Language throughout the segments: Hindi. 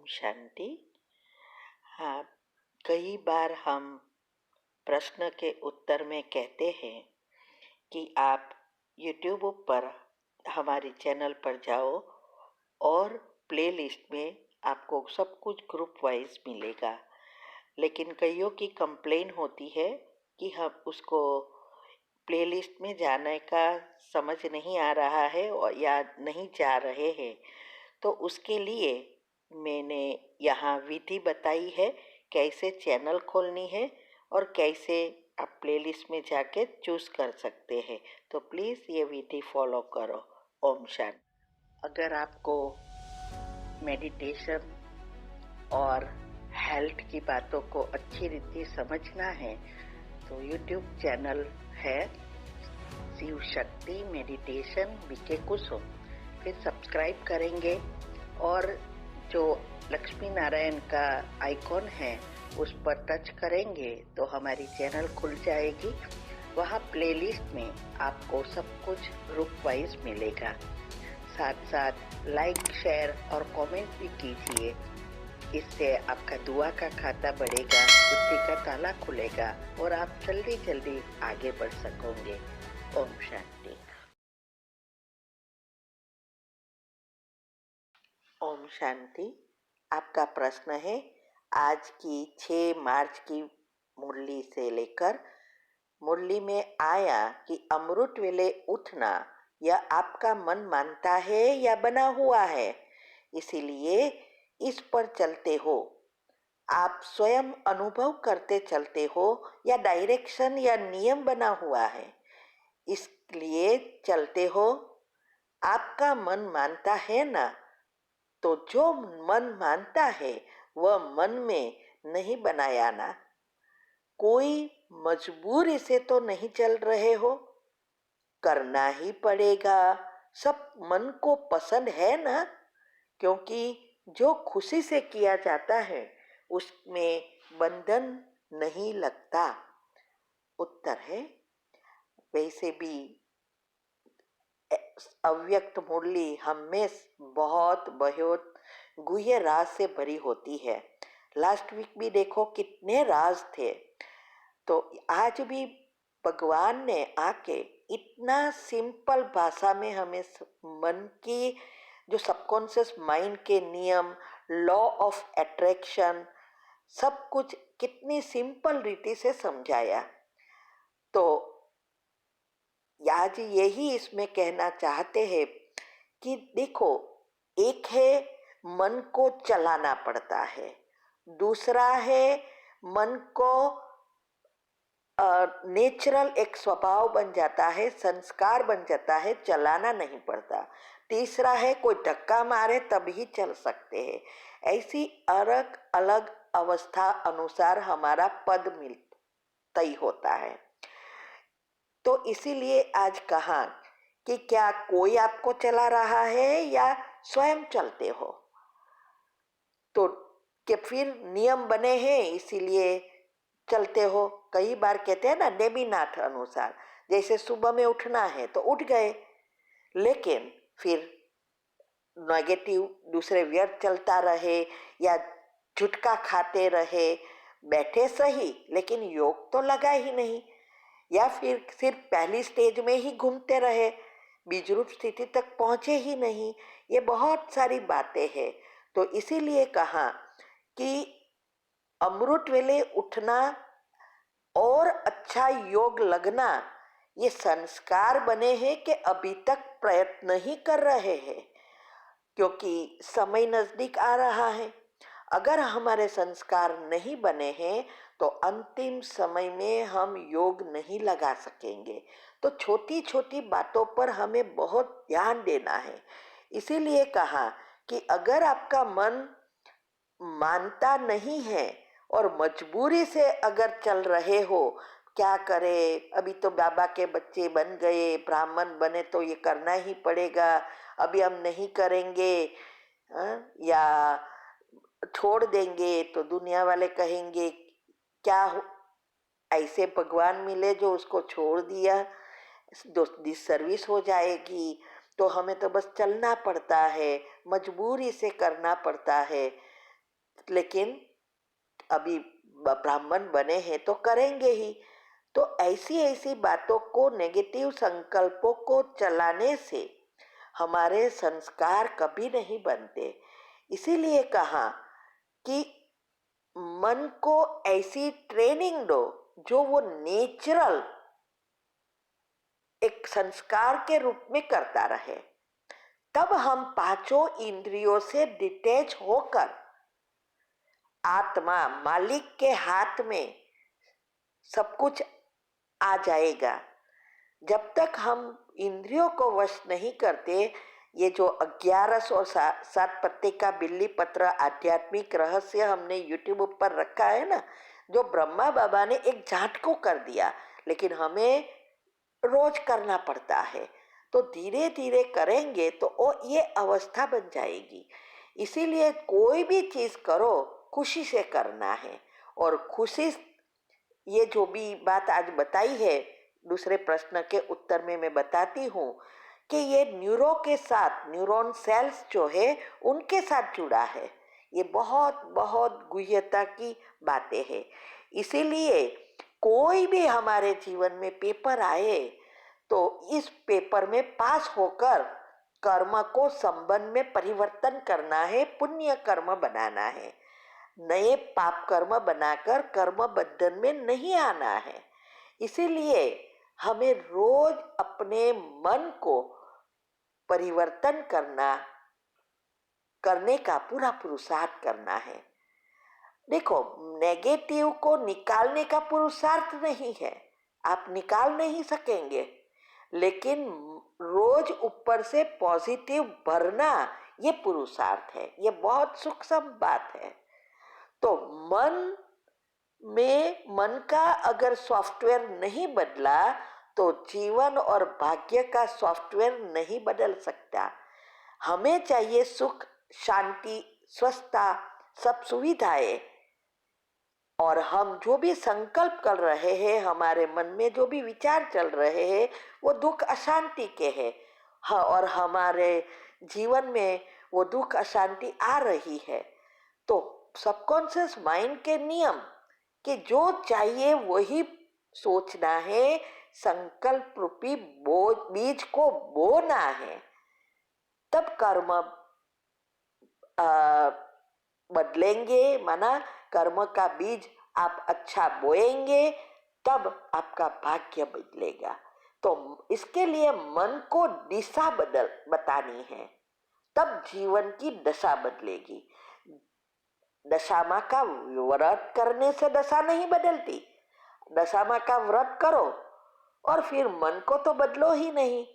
शांति। हाँ, कई बार हम प्रश्न के उत्तर में कहते हैं कि आप YouTube पर हमारे चैनल पर जाओ और प्लेलिस्ट में आपको सब कुछ ग्रुप वाइज मिलेगा। लेकिन कईयों की कंप्लेन होती है कि हम उसको प्लेलिस्ट में जाने का समझ नहीं आ रहा है और या नहीं जा रहे हैं। तो उसके लिए मैंने यहाँ विधि बताई है कैसे चैनल खोलनी है और कैसे आप प्लेलिस्ट में जाके चूज़ कर सकते हैं। तो प्लीज़ ये विधि फॉलो करो। ओम शांति। अगर आपको मेडिटेशन और हेल्थ की बातों को अच्छी रीति समझना है तो यूट्यूब चैनल है शिव शक्ति मेडिटेशन बीके कुसुम, फिर सब्सक्राइब करेंगे और जो लक्ष्मी नारायण का आइकॉन है उस पर टच करेंगे तो हमारी चैनल खुल जाएगी। वहाँ प्लेलिस्ट में आपको सब कुछ ग्रुप वाइज मिलेगा। साथ साथ लाइक, शेयर और कमेंट भी कीजिए। इससे आपका दुआ का खाता बढ़ेगा, बुद्धि का ताला खुलेगा और आप जल्दी जल्दी आगे बढ़ सकोगे। ओम शांति। ओम शांति। आपका प्रश्न है, आज की 6 मार्च की मुरली से लेकर मुरली में आया कि अमृत वेले उठना यह आपका मन मानता है या बना हुआ है, इसीलिए इस पर चलते हो। आप स्वयं अनुभव करते चलते हो या डायरेक्शन या नियम बना हुआ है, इसलिए चलते हो। आपका मन मानता है ना, तो जो मन मानता है वह मन में नहीं बनाया ना। कोई मजबूरी से तो नहीं चल रहे हो, करना ही पड़ेगा। सब मन को पसंद है ना, क्योंकि जो खुशी से किया जाता है उसमें बंधन नहीं लगता। उत्तर है, वैसे भी अव्यक्त मुरली हमेशा बहुत गुह्य राज से भरी होती है। लास्ट वीक भी देखो कितने राज थे। तो आज भी भगवान ने आके इतना सिंपल भाषा में हमें मन की जो सबकॉन्शियस माइंड के नियम, लॉ ऑफ अट्रैक्शन, सब कुछ कितनी सिंपल रीति से समझाया। तो आज यही इसमें कहना चाहते हैं कि देखो, एक है मन को चलाना पड़ता है, दूसरा है मन को नेचुरल एक स्वभाव बन जाता है, संस्कार बन जाता है, चलाना नहीं पड़ता। तीसरा है कोई धक्का मारे तभी चल सकते हैं। ऐसी अलग अलग अवस्था अनुसार हमारा पद तय होता है। तो इसीलिए आज कहा कि क्या कोई आपको चला रहा है या स्वयं चलते हो। तो कि फिर नियम बने हैं इसीलिए चलते हो। कई बार कहते हैं ना नेमिनाथ अनुसार, जैसे सुबह में उठना है तो उठ गए, लेकिन फिर नेगेटिव दूसरे व्यर्थ चलता रहे या झुटका खाते रहे, बैठे सही लेकिन योग तो लगा ही नहीं, या फिर सिर्फ पहली स्टेज में ही घूमते रहे, बीजरूप स्थिति तक पहुंचे ही नहीं। ये बहुत सारी बातें हैं। तो इसीलिए कहा कि अमृत वेले उठना और अच्छा योग लगना ये संस्कार बने हैं कि अभी तक प्रयत्न ही कर रहे हैं, क्योंकि समय नजदीक आ रहा है। अगर हमारे संस्कार नहीं बने हैं तो अंतिम समय में हम योग नहीं लगा सकेंगे। तो छोटी छोटी बातों पर हमें बहुत ध्यान देना है। इसीलिए कहा कि अगर आपका मन मानता नहीं है और मजबूरी से अगर चल रहे हो, क्या करे, अभी तो बाबा के बच्चे बन गए, ब्राह्मण बने तो ये करना ही पड़ेगा, अभी हम नहीं करेंगे या छोड़ देंगे तो दुनिया वाले कहेंगे क्या ऐसे भगवान मिले जो उसको छोड़ दिया, सर्विस हो जाएगी। तो हमें तो बस चलना पड़ता है, मजबूरी से करना पड़ता है। लेकिन अभी ब्राह्मण बने हैं तो करेंगे ही। तो ऐसी ऐसी बातों को, नेगेटिव संकल्पों को चलाने से हमारे संस्कार कभी नहीं बनते। इसीलिए कहा कि मन को ऐसी ट्रेनिंग दो जो वो नेचुरल एक संस्कार के रूप में करता रहे। तब हम पांचों इंद्रियों से डिटैच होकर आत्मा मालिक के हाथ में सब कुछ आ जाएगा। जब तक हम इंद्रियों को वश नहीं करते, ये जो 11 और 7 पत्ते का बिल्ली पत्र आध्यात्मिक रहस्य हमने यूट्यूब पर रखा है ना, जो ब्रह्मा बाबा ने एक झटको कर दिया, लेकिन हमें रोज करना पड़ता है। तो धीरे धीरे करेंगे तो वो ये अवस्था बन जाएगी। इसीलिए कोई भी चीज करो खुशी से करना है। और खुशी, ये जो भी बात आज बताई है दूसरे प्रश्न के उत्तर में मैं बताती हूँ कि ये न्यूरो के साथ, न्यूरॉन सेल्स जो है उनके साथ जुड़ा है। ये बहुत बहुत गुह्यता की बातें हैं। इसीलिए कोई भी हमारे जीवन में पेपर आए तो इस पेपर में पास होकर कर्म को संबंध में परिवर्तन करना है, पुण्य कर्म बनाना है। नए पाप कर्म बनाकर कर्म बंधन में नहीं आना है। इसीलिए हमें रोज अपने मन को परिवर्तन करने का पूरा पुरुषार्थ करना है। देखो, नेगेटिव को निकालने का पुरुषार्थ नहीं है, आप निकाल नहीं सकेंगे, लेकिन रोज ऊपर से पॉजिटिव भरना ये पुरुषार्थ है। ये बहुत सूक्ष्म बात है। तो मन का अगर सॉफ्टवेयर नहीं बदला तो जीवन और भाग्य का सॉफ्टवेयर नहीं बदल सकता। हमें चाहिए सुख, शांति, स्वस्थता, सब सुविधाएं। और हम जो भी संकल्प कर रहे हैं, हमारे मन में जो भी विचार चल रहे हैं, वो दुख अशांति के हैं। हाँ, और हमारे जीवन में वो दुख अशांति आ रही है। तो सबकॉन्शियस माइंड के नियम कि जो चाहिए वही सोचना है, संकल्प रूपी बीज को बोना है, तब कर्म बदलेंगे। माना कर्म का बीज आप अच्छा बोएंगे तब आपका भाग्य बदलेगा। तो इसके लिए मन को दिशा बतानी है, तब जीवन की दशा बदलेगी। दशामा का व्रत करने से दशा नहीं बदलती। दशामा का व्रत करो और फिर मन को तो बदलो ही नहीं,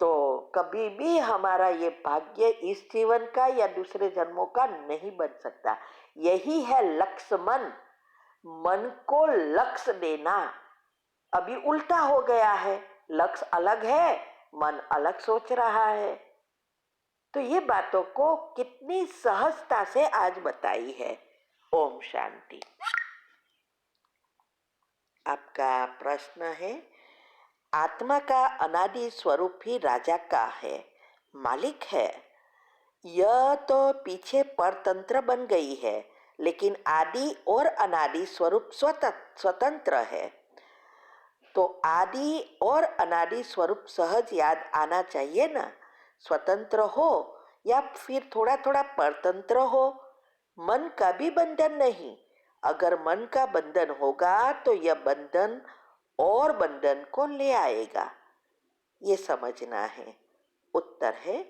तो कभी भी हमारा ये भाग्य इस जीवन का या दूसरे जन्मों का नहीं बन सकता। यही है लक्ष्य। मन को लक्ष्य देना अभी उल्टा हो गया है। लक्ष्य अलग है, मन अलग सोच रहा है। तो ये बातों को कितनी सहजता से आज बताई है। ओम शांति। आपका प्रश्न है, आत्मा का अनादि स्वरूप ही राजा का है, मालिक है। यह तो पीछे परतंत्र बन गई है, लेकिन आदि और अनादि स्वरूप स्वतंत्र है। तो आदि और अनादि स्वरूप सहज याद आना चाहिए ना। स्वतंत्र हो या फिर थोड़ा थोड़ा परतंत्र हो, मन का भी बंधन नहीं। अगर मन का बंधन होगा तो यह बंधन और बंधन को ले आएगा, ये समझना है। उत्तर है,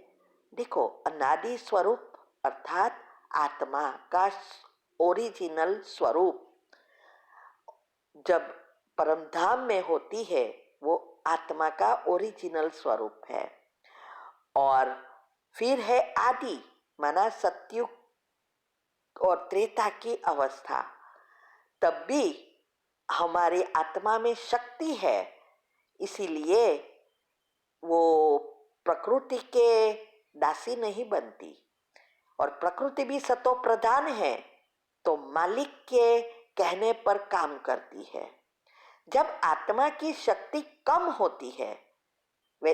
देखो, अनादि स्वरूप अर्थात आत्मा का ओरिजिनल स्वरूप जब परमधाम में होती है, वो आत्मा का ओरिजिनल स्वरूप है। और फिर है आदि, माना सतयुग और त्रेता की अवस्था। तब भी हमारी आत्मा में शक्ति है, इसीलिए वो प्रकृति के दासी नहीं बनती। और प्रकृति भी सतो प्रधान है, तो मालिक के कहने पर काम करती है। जब आत्मा की शक्ति कम होती है, वे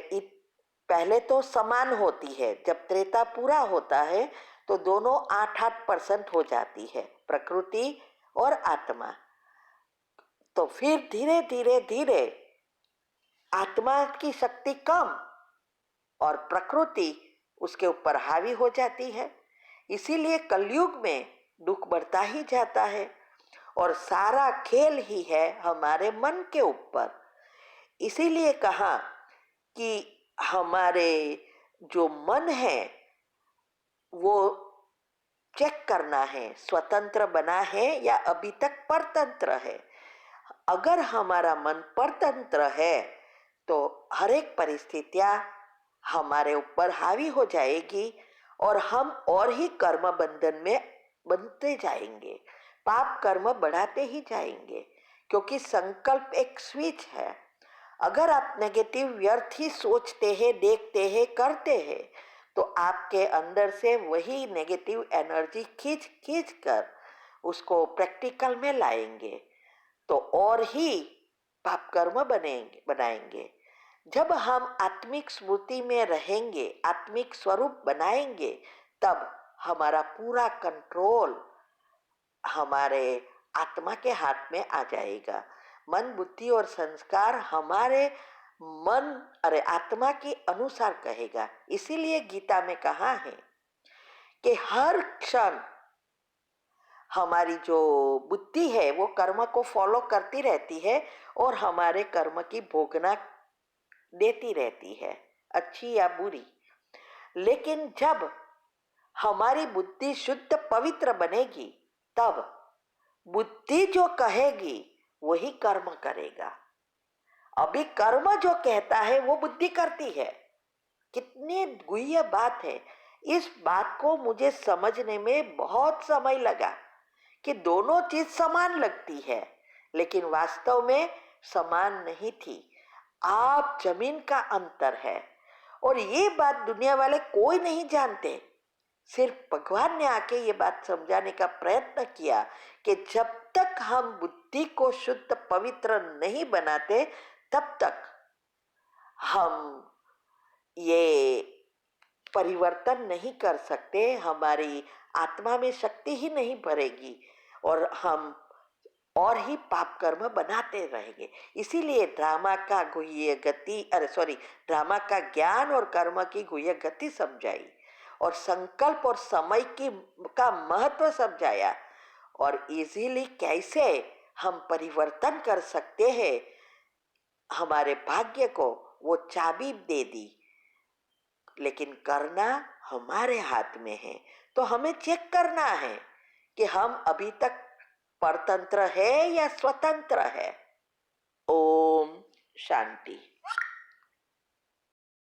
पहले तो समान होती है। जब त्रेता पूरा होता है तो दोनों 8-8% हो जाती है, प्रकृति और आत्मा। तो फिर धीरे धीरे धीरे आत्मा की शक्ति कम और प्रकृति उसके ऊपर हावी हो जाती है। इसीलिए कलयुग में दुख बढ़ता ही जाता है और सारा खेल ही है हमारे मन के ऊपर। इसीलिए कहा कि हमारे जो मन है वो चेक करना है, स्वतंत्र बना है या अभी तक परतंत्र है। अगर हमारा मन परतंत्र है तो हर एक परिस्थितियां हमारे ऊपर हावी हो जाएगी और हम और ही कर्म बंधन में बनते जाएंगे, पाप कर्म बढ़ाते ही जाएंगे। क्योंकि संकल्प एक स्विच है। अगर आप नेगेटिव व्यर्थ ही सोचते हैं, देखते हैं, करते हैं तो आपके अंदर से वही नेगेटिव एनर्जी खींच खींच कर उसको प्रैक्टिकल में लाएंगे तो और ही पाप कर्म बनाएंगे। जब हम आत्मिक स्मृति में रहेंगे, आत्मिक स्वरूप बनाएंगे, तब हमारा पूरा कंट्रोल हमारे आत्मा के हाथ में आ जाएगा। मन, बुद्धि और संस्कार हमारे मन अरे आत्मा के अनुसार कहेगा। इसीलिए गीता में कहा है कि हर क्षण हमारी जो बुद्धि है वो कर्म को फॉलो करती रहती है और हमारे कर्म की भोगना देती रहती है, अच्छी या बुरी। लेकिन जब हमारी बुद्धि शुद्ध पवित्र बनेगी तब बुद्धि जो कहेगी वही कर्म करेगा। अभी कर्म जो कहता है वो बुद्धि करती है। कितनी गुह्य बात है। इस बात को मुझे समझने में बहुत समय लगा कि दोनों चीज समान लगती है, लेकिन वास्तव में समान नहीं थी। आप जमीन का अंतर है और ये बात दुनिया वाले कोई नहीं जानते। सिर्फ भगवान ने आके ये बात समझाने का प्रयत्न किया कि जब तक हम बुद्धि को शुद्ध पवित्र नहीं बनाते तब तक हम ये परिवर्तन नहीं कर सकते, हमारी आत्मा में शक्ति ही नहीं भरेगी और हम और ही पाप कर्म बनाते रहेंगे। इसीलिए ड्रामा का गुह्य गति ड्रामा का ज्ञान और कर्म की गुह्य गति समझाई और संकल्प और समय का महत्व समझाया और इजीली कैसे हम परिवर्तन कर सकते हैं हमारे भाग्य को, वो चाबी दे दी। लेकिन करना हमारे हाथ में है। तो हमें चेक करना है कि हम अभी तक परतंत्र है या स्वतंत्र है। ओम शांति।